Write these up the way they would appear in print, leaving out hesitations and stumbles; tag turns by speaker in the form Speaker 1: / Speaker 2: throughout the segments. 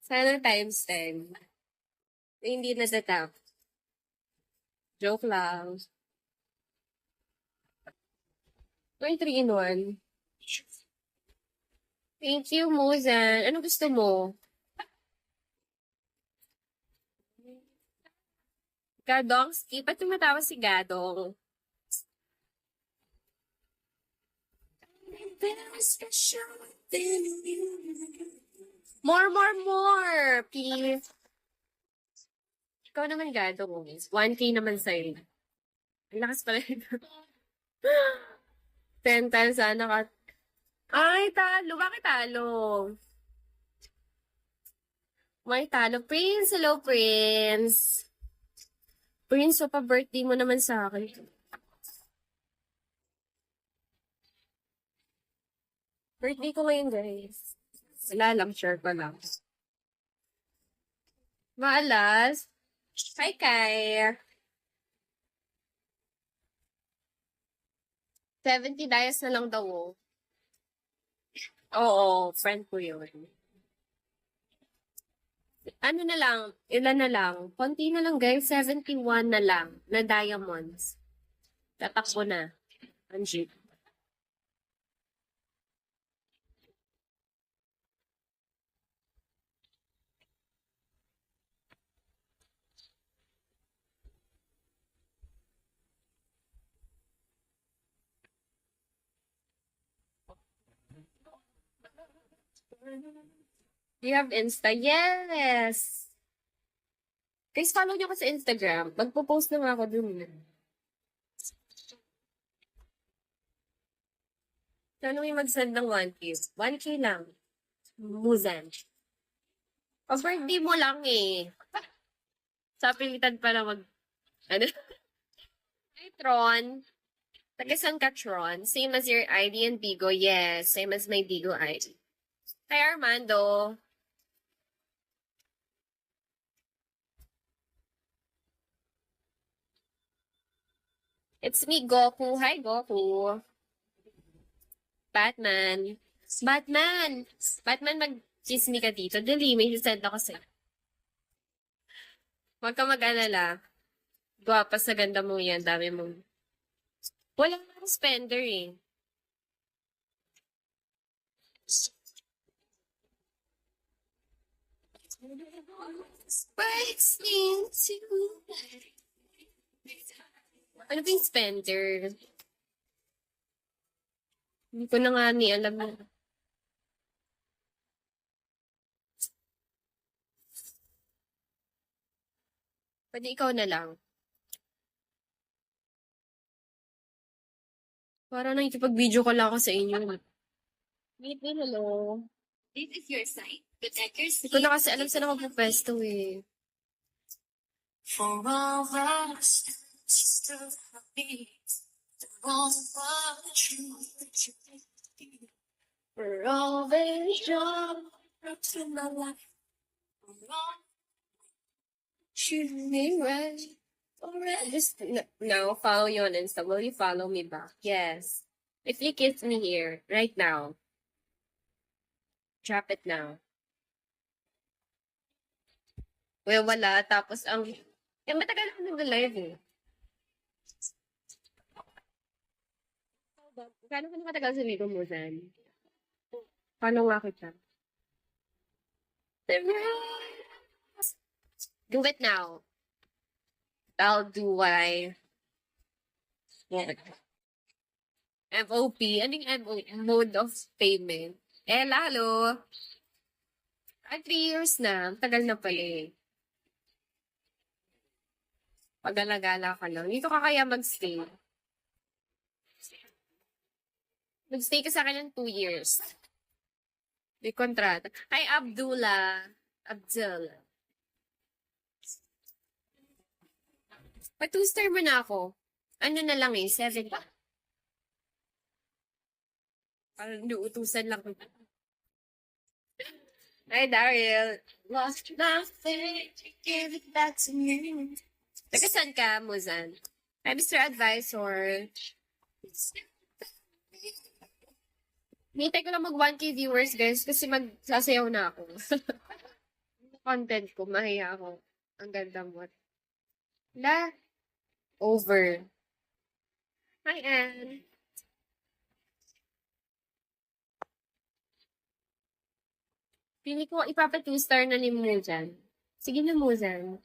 Speaker 1: Sana times 10. Hindi natatap. Joke lang. 3 in 1. Thank you, Mozan. Ano gusto mo? Gadongski? Ba't tumatawa si Gadong? More, please. Ikaw naman, Gadong. 1K naman sa'yo. Ang lakas pala ito. 10 times sana ka. Ay, talo. Bakit talo? May talo. Prince, hello, Prince. Prince, so pa-birthday mo naman sa akin. Birthday ko ngayon, guys. Wala lang, share ko lang. Maalas. Hi, Kai. 70 dias na lang daw, oh. Oo, friend ko yun. Ano na lang, ilan na lang, konti na lang guys, 71 na lang, na diamonds. Tatakbo na. Ang jeep. Do you have Insta? Yes! Guys, follow nyo ko sa Instagram. Magpo-post naman ako dun. Sana may mag-send ng 1K. 1K lang. Muzan. Pa-birthday mo lang eh. Sa pilitan pa na mag... Ano? Hi, Tron. Tagasan ka, Tron? Same as your ID and Bigo? Yes, same as my Bigo ID. Hi, Armando. It's me, Goku. Hi, Goku. Batman. Batman! Batman, mag-chismi ka dito. Dali, may sisend ako sa'yo. Huwag ka mag-alala. Gwapa sa ganda mo yan. Dami mong... Wala akong spender eh. Breaks me to... Ano ba yung spender? Hindi ko na nga ni alam mo. Pwede ikaw na lang. Para nakikipag-video ko lang ako sa inyo. Wait, hello.
Speaker 2: This is your sign. Protectors.
Speaker 1: Hindi ko na kasi alam saan ako pupesto eh.
Speaker 2: For all the still happy. The one for the truth. For all the joy to my life. For all
Speaker 1: Shoot me right. Alright. Just now, follow you on Insta. Will you follow me back? Yes. If you kiss me here, right now. Drop it now. Well, wala. Tapos ang... matagal ako nag-live eh. Gano'n ka nakatagal sa video mo, Zan? Paano nga kita? Do it now. I'll do what I want. MOP? Anong MOP? Mode of payment. Lalo. Ay, 3 years na. Tagal na pala eh. Pag-alagala ka lang. Dito ka kaya mag-stay. Nag-stay ka sa akin ng 2 years. May kontrata. Hi, Abdullah. Abdul. Pa-2-star mo na ako. Ano na lang eh, 7. Parang nuutusan lang. Hi, Daryl.
Speaker 2: lost nothing to give it back to me.
Speaker 1: Taga saan ka, Muzan? Hi, Mr. Advisor. Hintay ko lang mag 1K viewers, guys, kasi magsasayaw na ako. Content ko, mahiya ako. Ang ganda mo. La, over. Hi, Anne. Pili ko ipapa 2-star na ni Muzan. Sige na, Muzan.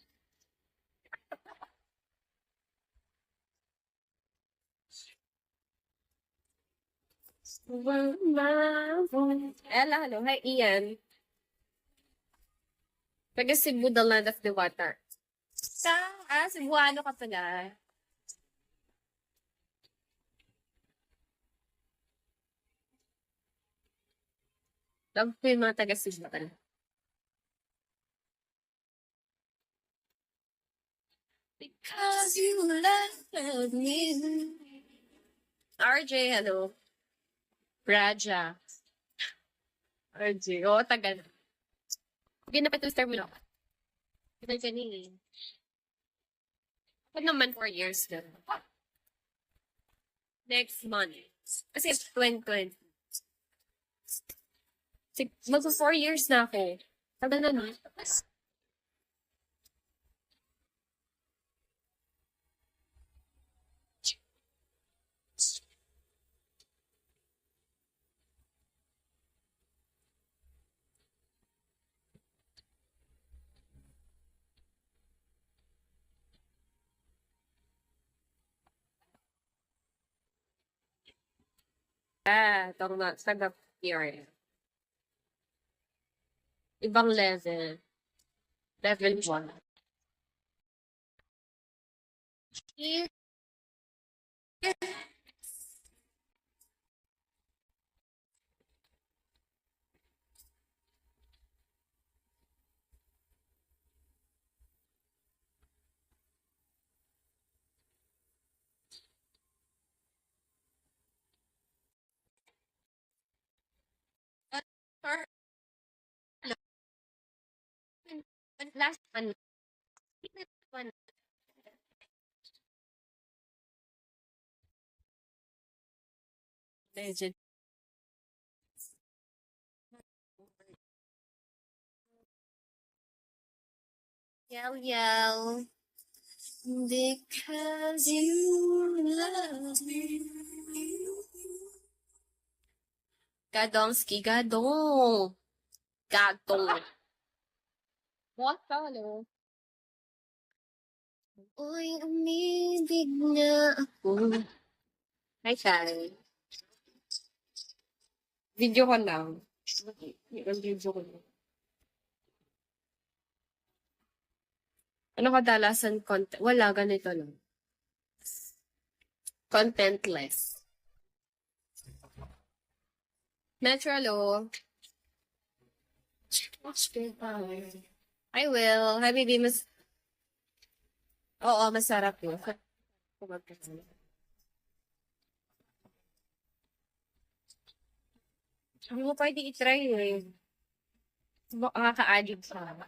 Speaker 1: Ella, hello. Hi, Ian. Taga Cebu, the land of the water. Cebuano ka pala. Love ko yung mga taga Cebu talaga.
Speaker 2: Because you left me.
Speaker 1: RJ, hello. Raja. RJ, oo, taga. Sige na pa 2-star mo lang. Ito yung kanina. Ako naman 4 years na. Next month. Kasi 2020. Magpo 4 years na ako. Tagal na no? Itong taga year. Ibang level. Level 1. Last one. One. Legend. Yell, yell. Because you love me. Gadomski, gadong. Gadong. What follow? Uy, umibig na ako. Hi, Shai. Video ko lang. Video ko lang. Ano kadalasan content? Wala, ganito lang. Contentless. Natural, oh. I will. Hi, baby. Oo, masarap yun. Hindi mo pwede itry eh. Makaka-addict sa